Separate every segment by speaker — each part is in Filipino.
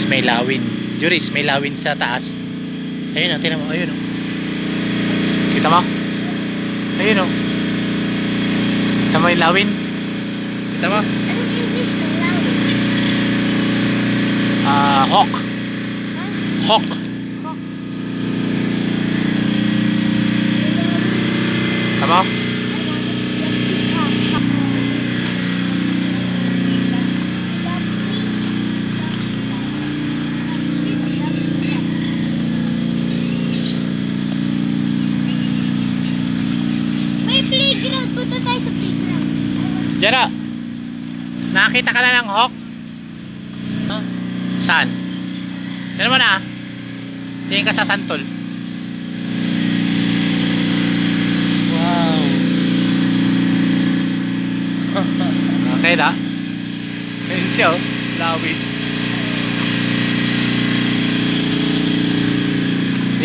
Speaker 1: may lawin. Juris, may lawin sa taas. Ayun o, tinan mo. Ayun o. Kita mo? Ayun o. Kita mo yung lawin? Kita mo?
Speaker 2: Anong English ng lawin?
Speaker 1: Hawk. Hawk. Tama?
Speaker 2: May playground. Punta tayo sa playground.
Speaker 1: Jero, nakakita ka na ng hawk? Huh? Saan? Saan mo na? Tingin ka sa santol. Wow. Okay na? Ayun siya oh. Lawin.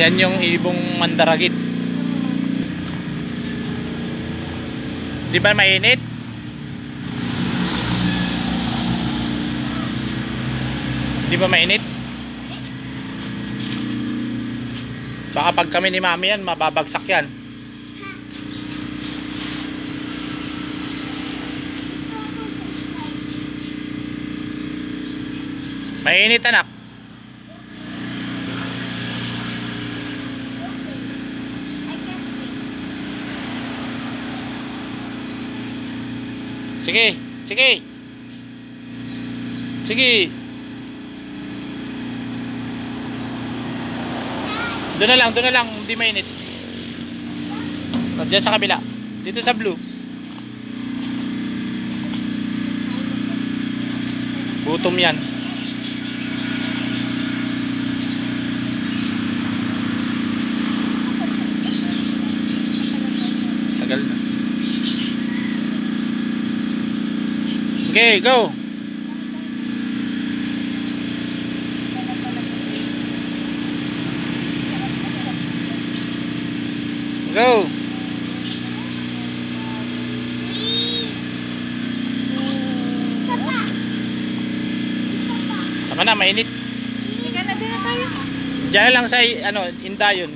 Speaker 1: Yan yung ibong mandaragit. Di ba mainit? Di ba mainit? Baka pag kami ni Mami yan, mababagsak yan. Mainit anak. Sige, sige. Sige. Doon na lang, hindi mainit. Diyan sa kabila. Dito sa blue. Gutom yan. Tagal na. Okay, go. Go. Tama na, mainit.
Speaker 2: Sige na, doon na tayo.
Speaker 1: Diyan lang sa indayon.